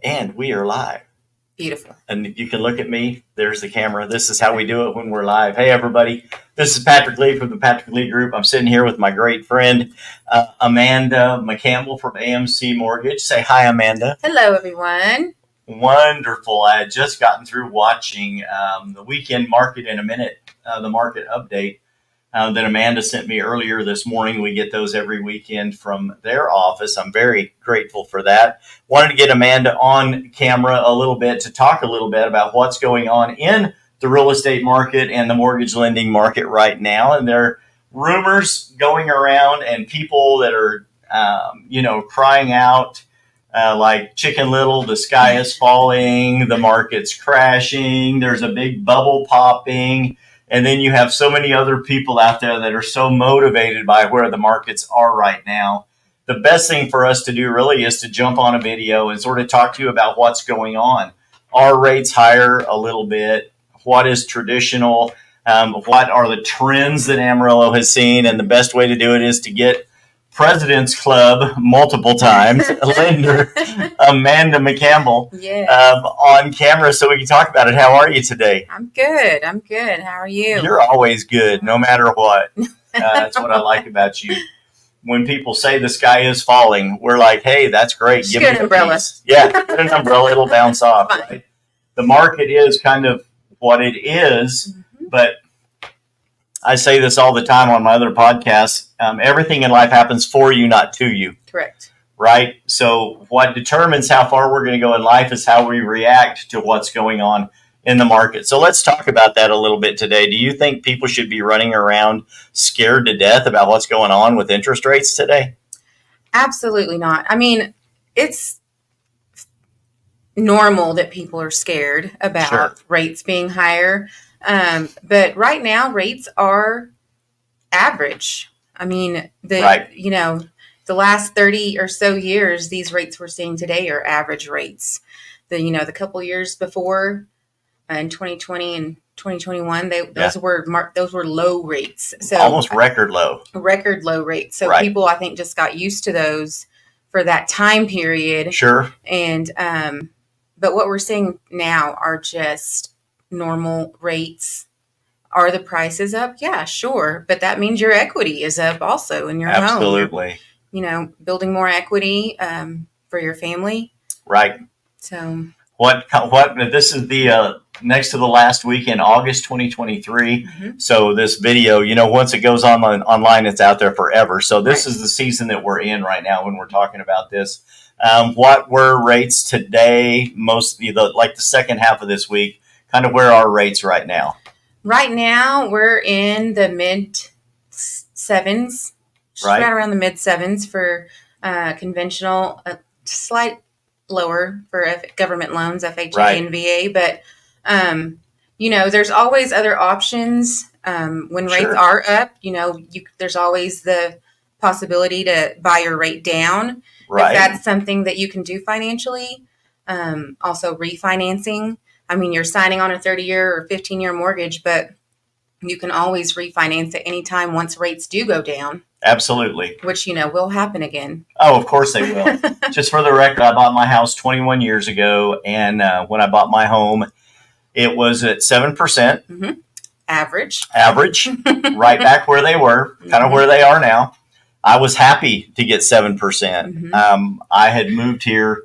And we are live. Beautiful. And you can look at me. There's the camera. This is how we do it when we're live. Hey, everybody. This is Patrick Lee from the Patrick Lee Group. I'm sitting here with my great friend, Amanda McCampbell from AMC Mortgage. Say hi, Amanda. Hello, everyone. Wonderful. I had just gotten through watching the Weekend Market in a Minute, the market update that Amanda sent me earlier this morning. We get those every weekend from their office. I'm very grateful for that. Wanted to get Amanda on camera a little bit to talk a little bit about what's going on in the real estate market and the mortgage lending market right now. And there are rumors going around and people that are, crying out like Chicken Little, the sky is falling, the market's crashing, there's a big bubble popping. And then you have so many other people out there that are so motivated by where the markets are right now. The best thing for us to do really is to jump on a video and sort of talk to you about what's going on. Are rates higher a little bit? What is traditional? What are the trends that Amarillo has seen? And the best way to do it is to get President's Club multiple times, lender Amanda McCampbell, on camera so we can talk about it. How are you today? I'm good. How are you? You're always good, no matter what. That's what I like about you. When people say the sky is falling, we're like, hey, that's great. Give me an umbrella. Piece. Yeah, get an umbrella. It'll bounce off. Right? The market is kind of what it is, but I say this all the time on my other podcasts. Everything in life happens for you, not to you. Correct. Right? So what determines how far we're going to go in life is how we react to what's going on in the market. So let's talk about that a little bit today. Do you think people should be running around scared to death about what's going on with interest rates today? Absolutely not. I mean, it's normal that people are scared about rates being higher. But right now, rates are average. I mean, the last 30 or so years, these rates we're seeing today are average rates. The couple years before, in 2020 and 2021, those were low rates. So almost record low rates. So people, I think, just got used to those for that time period. Sure. And but what we're seeing now are just normal rates. Are the prices up? Yeah, sure. But that means your equity is up also in your home. Absolutely. Building more equity for your family. Right. So what this is the next to the last week in August 2023. So this video, once it goes online, it's out there forever. So this is the season that we're in right now when we're talking about this. What were rates today? Mostly the second half of this week. Kind of where are rates right now? Right now, we're in the mid sevens, right around the mid sevens for conventional, slight lower for government loans, FHA and VA. But, there's always other options. When rates are up, there's always the possibility to buy your rate down. If that's something that you can do financially. Also refinancing. I mean, you're signing on a 30-year or 15-year mortgage, but you can always refinance at any time once rates do go down. Absolutely. Which, will happen again. Oh, of course they will. Just for the record, I bought my house 21 years ago, and when I bought my home, it was at 7%. Average. Right back where they were, kind of where they are now. I was happy to get 7%. I had moved here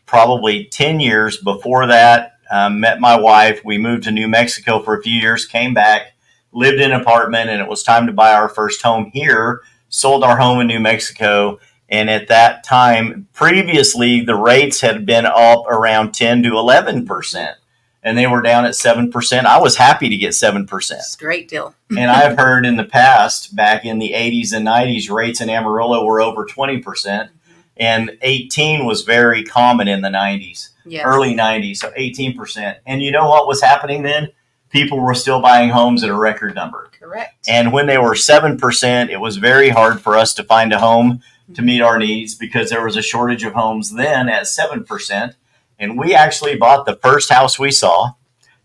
probably 10 years before that, met my wife. We moved to New Mexico for a few years, came back, lived in an apartment, and it was time to buy our first home here, sold our home in New Mexico. And at that time, previously, the rates had been up around 10 to 11%, and they were down at 7%. I was happy to get 7%. It's a great deal. And I've heard in the past, back in the 80s and 90s, rates in Amarillo were over 20%. And 18 was very common in the 90s, early 90s, so 18%. And you know what was happening then? People were still buying homes at a record number. Correct. And when they were 7%, it was very hard for us to find a home to meet our needs because there was a shortage of homes then at 7%. And we actually bought the first house we saw.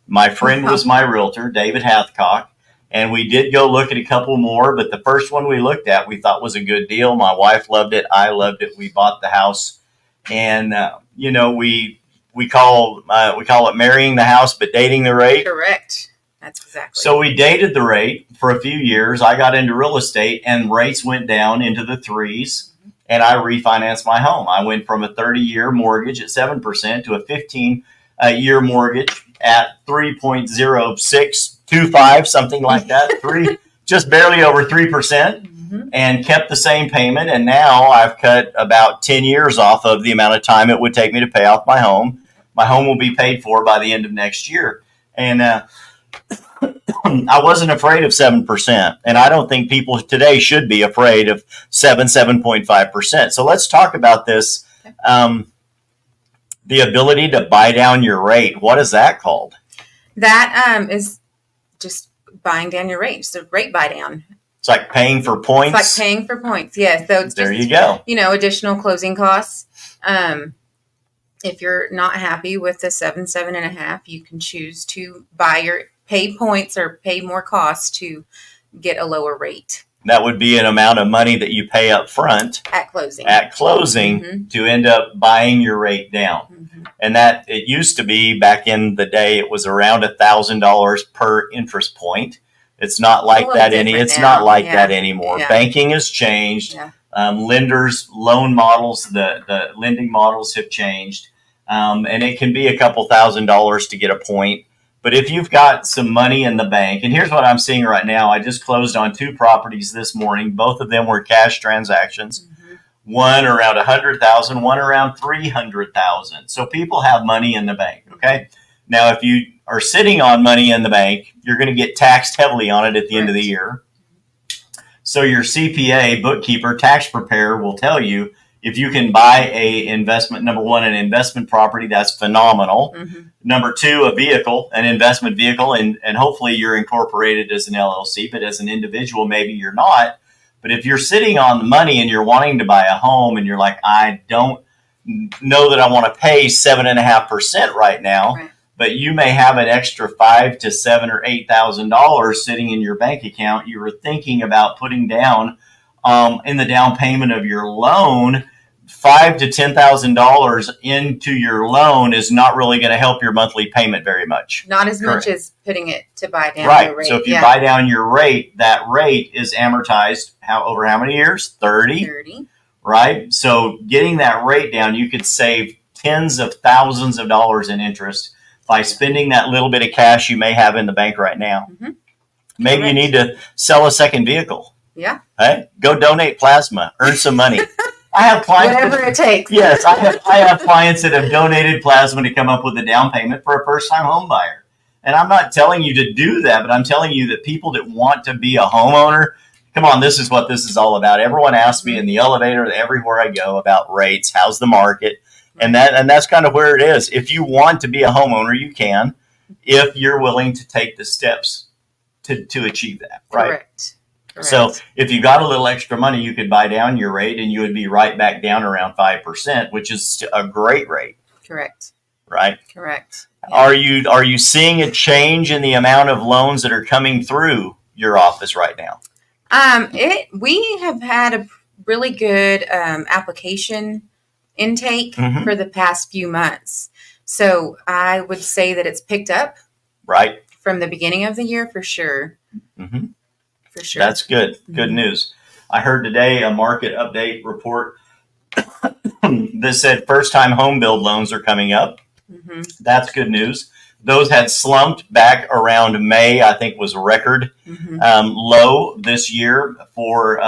My friend was my realtor, David Hathcock. And we did go look at a couple more, but the first one we looked at we thought was a good deal. My wife loved it. I loved it. We bought the house And we call it marrying the house, but dating the rate. Correct. That's exactly. So we dated the rate for a few years. I got into real estate, and rates went down into the threes, and I refinanced my home. I went from a 30-year mortgage at 7% to a 15-year mortgage at 3.0625, something like that, just barely over 3%. And kept the same payment, and now I've cut about 10 years off of the amount of time it would take me to pay off my home. My home will be paid for by the end of next year. And I wasn't afraid of 7%, and I don't think people today should be afraid of 7.5%. So let's talk about this, the ability to buy down your rate. What is that called? That is just buying down your rate. So rate buy down. It's like paying for points. It's like paying for points. Yeah. So it's there you go. Additional closing costs. If you're not happy with the 7.5, you can choose to pay points or pay more costs to get a lower rate. That would be an amount of money that you pay up front at closing to end up buying your rate down. And that it used to be back in the day, it was around $1,000 per interest point. It's not like that that anymore. Yeah. Banking has changed. Yeah. Lenders, loan models, the lending models have changed. And it can be a couple $1,000s to get a point. But if you've got some money in the bank, and here's what I'm seeing right now. I just closed on 2 properties this morning. Both of them were cash transactions. One around $100,000, one around $300,000. So people have money in the bank. Okay. Now, if you are sitting on money in the bank, you're going to get taxed heavily on it at the end of the year. So your CPA, bookkeeper, tax preparer will tell you if you can buy number one, an investment property, that's phenomenal. Number 2, an investment vehicle, and hopefully you're incorporated as an LLC, but as an individual, maybe you're not. But if you're sitting on the money and you're wanting to buy a home and you're like, I don't know that I want to pay 7.5% right now. Right. But you may have an extra $5,000 to $7,000 or $8,000 sitting in your bank account. You were thinking about putting down in the down payment of your loan. $5,000 to $10,000 into your loan is not really going to help your monthly payment very much. Not as much as putting it to buy down your rate. So if you buy down your rate, that rate is amortized over how many years? 30. Right. So getting that rate down, you could save tens of thousands of dollars in interest by spending that little bit of cash you may have in the bank right now. Maybe you need to sell a second vehicle. Yeah. Hey, go donate plasma, earn some money. I have clients. Whatever it takes. Yes, I have clients that have donated plasma to come up with a down payment for a first-time home buyer. And I'm not telling you to do that, but I'm telling you that people that want to be a homeowner, come on, this is what this is all about. Everyone asks me in the elevator, everywhere I go, about rates. How's the market? And that's kind of where it is. If you want to be a homeowner, you can, if you're willing to take the steps to achieve that. Right. Correct. So if you got a little extra money, you could buy down your rate and you would be right back down around 5%, which is a great rate. Correct. Right. Correct. Yeah. Are you seeing a change in the amount of loans that are coming through your office right now? We have had a really good application intake for the past few months. So I would say that it's picked up from the beginning of the year for sure. For sure. That's good. Good news. I heard today a market update report that said first-time home build loans are coming up. That's good news. Those had slumped back around May, I think was a record low this year for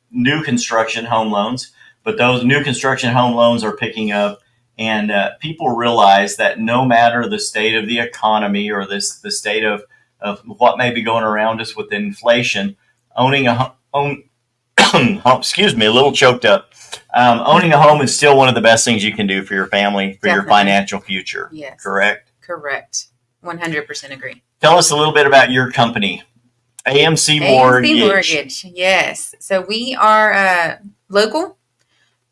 new construction home loans. But those new construction home loans are picking up, and people realize that no matter the state of the economy or the state of what may be going around us with inflation, owning a home, excuse me, a little choked up. Owning a home is still one of the best things you can do for your family, for your financial future. Yes. Correct? Correct. 100% agree. Tell us a little bit about your company, AMC Mortgage. AMC Mortgage, yes. So we are local.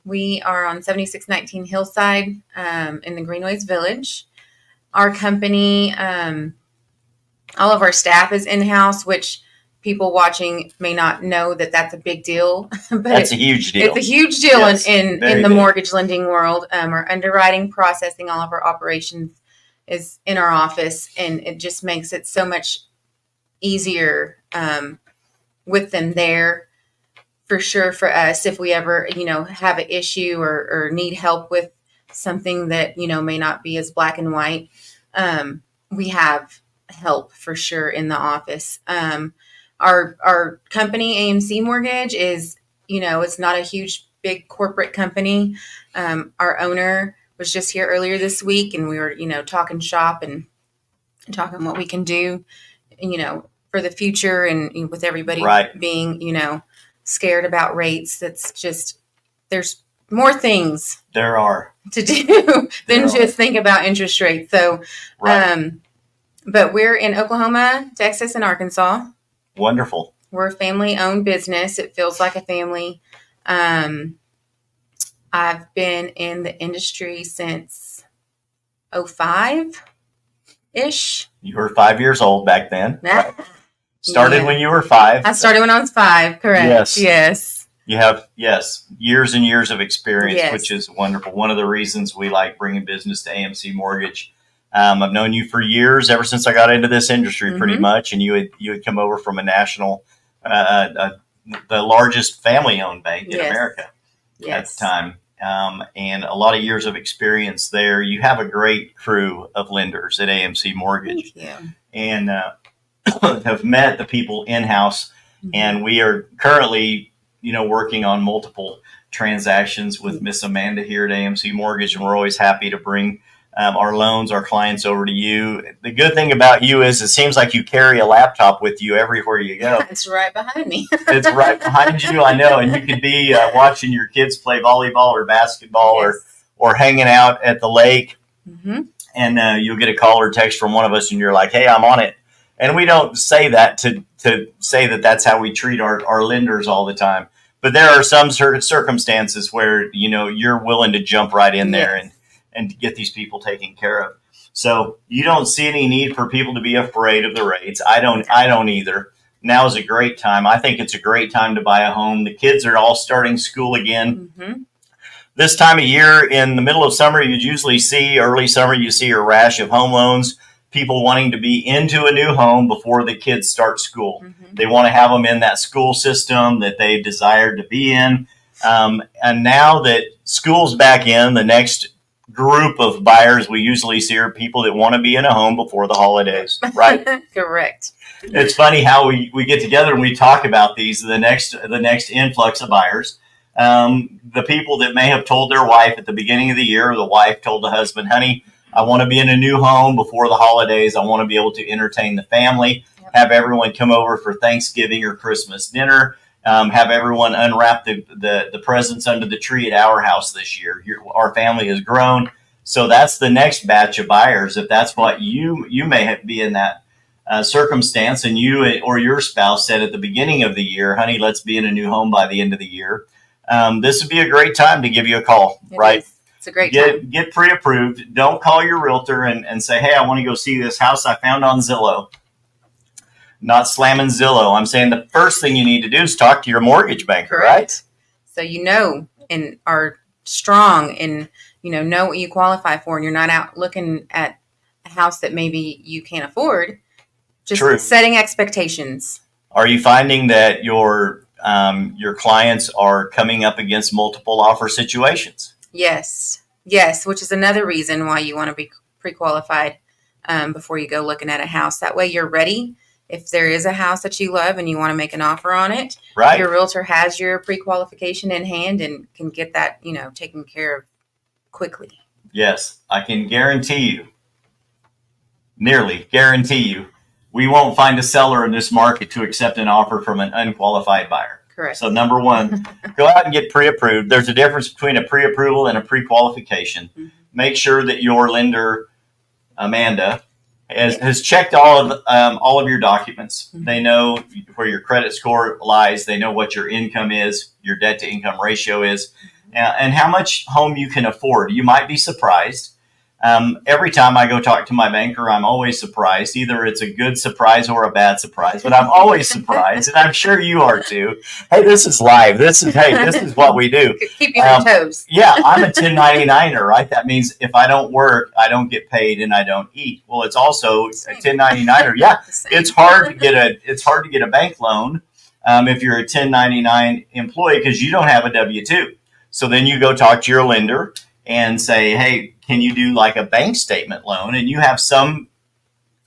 We are on 7619 Hillside in the Greenways Village. Our company, all of our staff is in-house, which people watching may not know that that's a big deal, but That's a huge deal. It's a huge deal Yes, in very the big. mortgage lending world. Our underwriting, processing, all of our operations is in our office, and it just makes it so much easier with them there. For sure, for us, if we ever, have an issue or need help with something that, may not be as black and white, we have help for sure in the office. Our company, AMC Mortgage, is, it's not a huge, big corporate company. Our owner was just here earlier this week, and we were, talking shop and talking what we can do, for the future, and with everybody Right. being, scared about rates. That's just, there's more things There are. to do There than are. just think about interest rates. So, Right. but we're in Oklahoma, Texas, and Arkansas. Wonderful. We're a family-owned business. It feels like a family. I've been in the industry since 05-ish. You were 5 years old back then. Nah. Started Yeah. when you were 5. I started when I was 5, correct? Yes. You have, years and years of experience, Yes. which is wonderful. One of the reasons we like bringing business to AMC Mortgage. I've known you for years, ever since I got into this industry, pretty Mhm. much. And you had come over from a national, the largest family-owned bank in Yes. America Yes. at the time. And a lot of years of experience there. You have a great crew of lenders at AMC Mortgage. Thank you. And have met the people in-house. Mhm. And we are currently, working on multiple transactions with Miss Amanda here at AMC Mortgage, and we're always happy to bring our loans, our clients over to you. The good thing about you is it seems like you carry a laptop with you everywhere you go. It's right behind me. It's right behind you, I know, and you could be watching your kids play volleyball or basketball Yes. or hanging out at the lake, Mhm. and you'll get a call or text from one of us, and you're like, "Hey, I'm on it." And we don't say that to say that that's how we treat our lenders all the time. But there are some circumstances where, you're willing to jump right in there Yes. and get these people taken care of. So you don't see any need for people to be afraid of the rates. I don't either. Now is a great time. I think it's a great time to buy a home. The kids are all starting school again. Mhm. This time of year, in the middle of summer, you usually see, early summer, you see a rash of home loans, people wanting to be into a new home before the kids start school. Mhm. They want to have them in that school system that they desired to be in. And now that school's back in, the next group of buyers we usually see are people that want to be in a home before the holidays, right? Correct. It's funny how we get together and we talk about these, the next influx of buyers. The people that may have told their wife at the beginning of the year, or the wife told the husband, "Honey, I want to be in a new home before the holidays. I want to be able to entertain the family, have everyone come over for Thanksgiving or Christmas dinner, have everyone unwrap the presents under the tree at our house this year. Our family has grown." So that's the next batch of buyers. If that's what you may be in that circumstance, and you or your spouse said at the beginning of the year, "Honey, let's be in a new home by the end of the year," this would be a great time to give you a call, right? It's a great time. Get pre-approved. Don't call your realtor and say, "Hey, I want to go see this house I found on Zillow." Not slamming Zillow. I'm saying the first thing you need to do is talk to your mortgage banker, Correct. right? So and are strong and know what you qualify for, and you're not out looking at a house that maybe you can't afford. Just True. setting expectations. Are you finding that your clients are coming up against multiple offer situations? Yes, which is another reason why you want to be pre-qualified before you go looking at a house. That way you're ready. If there is a house that you love and you want to make an offer on it, Right. your realtor has your pre-qualification in hand and can get that, taken care of quickly. Yes, I can nearly guarantee you, we won't find a seller in this market to accept an offer from an unqualified buyer. Correct. So number one, go out and get pre-approved. There's a difference between a pre-approval and a pre-qualification. Mhm. Make sure that your lender, Amanda, has checked all of your documents. Mhm. They know where your credit score lies. They know what your income is, your debt to income ratio is, and how much home you can afford. You might be surprised Every time I go talk to my banker, I'm always surprised. Either it's a good surprise or a bad surprise, but I'm always surprised, and I'm sure you are too. Hey, this is live. This is what we do. Keep you on your toes. Yeah, I'm a 1099er, right? That means if I don't work, I don't get paid and I don't eat. Well, it's also a 1099er. Yeah, it's hard to get a bank loan if you're a 1099 employee because you don't have a W-2. So then you go talk to your lender and say, hey, can you do like a bank statement loan? And you have some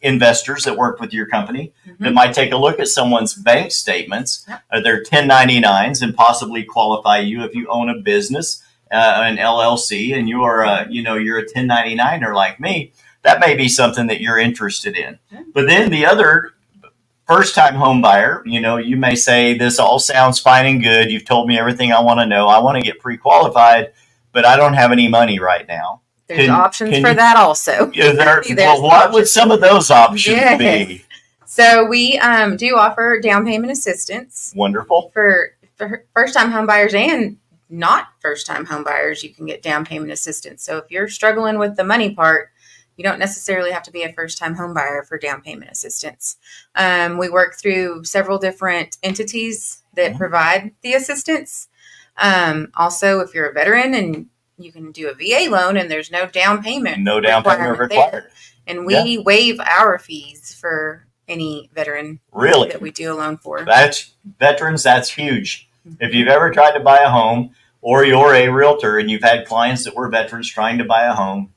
investors that work with your company that might take a look at someone's bank statements, their 1099s, and possibly qualify you if you own a business, an LLC, and you're a 1099er like me. That may be something that you're interested in. But then the other first-time home buyer, you may say, this all sounds fine and good. You've told me everything I want to know. I want to get pre-qualified, but I don't have any money right now. There's options for that also. What would some of those options be? So we do offer down payment assistance. Wonderful. For first-time home buyers and not first-time home buyers, you can get down payment assistance. So if you're struggling with the money part, you don't necessarily have to be a first-time home buyer for down payment assistance. We work through several different entities that provide the assistance. Also, if you're a veteran, and you can do a VA loan and there's no down payment. No down payment required. And we waive our fees for any veteran that we do a loan for. That's huge. If you've ever tried to buy a home or you're a realtor and you've had clients that were veterans trying to buy a home,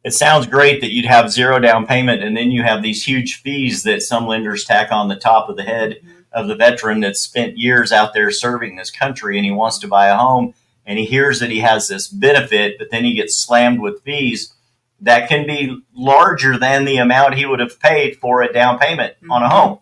it sounds great that you'd have zero down payment and then you have these huge fees that some lenders tack on the top of the head of the veteran that's spent years out there serving this country, and he wants to buy a home and he hears that he has this benefit, but then he gets slammed with fees that can be larger than the amount he would have paid for a down payment on a home.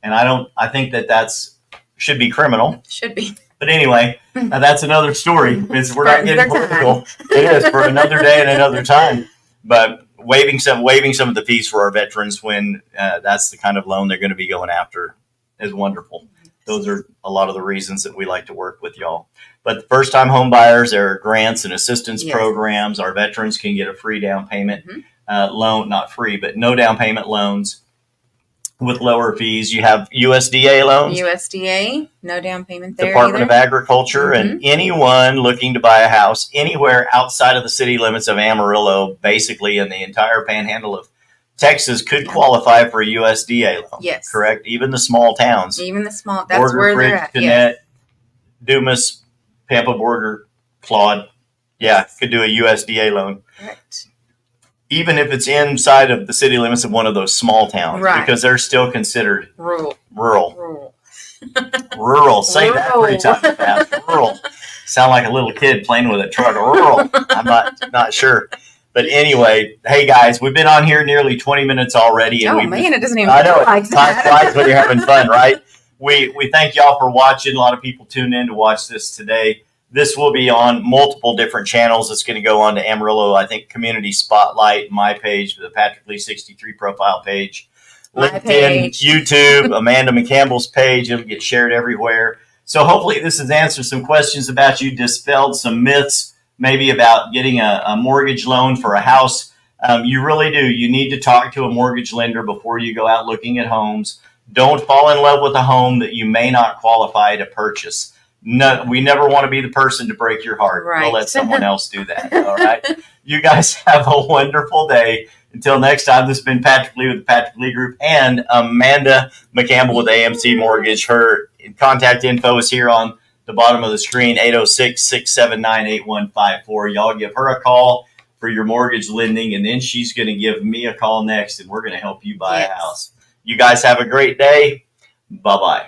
And I think that's should be criminal. Should be. But anyway, that's another story. We're not getting political. It is for another day and another time. But waiving some of the fees for our veterans when that's the kind of loan they're going to be going after is wonderful. Those are a lot of the reasons that we like to work with y'all. But first-time home buyers, there are grants and assistance programs. Our veterans can get a free down payment loan, not free, but no down payment loans with lower fees. You have USDA loans. USDA, no down payment there Department either. of Agriculture, and anyone looking to buy a house anywhere outside of the city limits of Amarillo, basically in the entire panhandle of Texas, could qualify for a USDA loan. Yes. Correct? Even the small towns. That's Border, where Bridge, they're at. Gannett, Dumas, Pampa Border, Claude. Yeah, could do a USDA loan. Correct. Even if it's inside of the city limits of one of those small towns, because they're still considered rural. Rural. Say that 3 times fast. Rural. Sound like a little kid playing with a truck. Rural. I'm not sure. But anyway, hey guys, we've been on here nearly 20 minutes already. And it doesn't even I know, time flies when you're having fun, right? We thank y'all for watching. A lot of people tuned in to watch this today. This will be on multiple different channels. It's going to go on to Amarillo, I think, Community Spotlight, my page, the Patrick Lee 63 profile page, LinkedIn, YouTube, Amanda McCampbell's page. It'll get shared everywhere. So hopefully this has answered some questions about you, dispelled some myths, maybe about getting a mortgage loan for a house. You really do. You need to talk to a mortgage lender before you go out looking at homes. Don't fall in love with a home that you may not qualify to purchase. No, we never want to be the person to break your heart. Right. We'll let someone else do that. All right. You guys have a wonderful day. Until next time, this has been Patrick Lee with the Patrick Lee Group and Amanda McCampbell with AMC Mortgage. Her contact info is here on the bottom of the screen, 806-679-8154. Y'all give her a call for your mortgage lending, and then she's going to give me a call next, and we're going to help you buy a house. You guys have a great day. Bye-bye.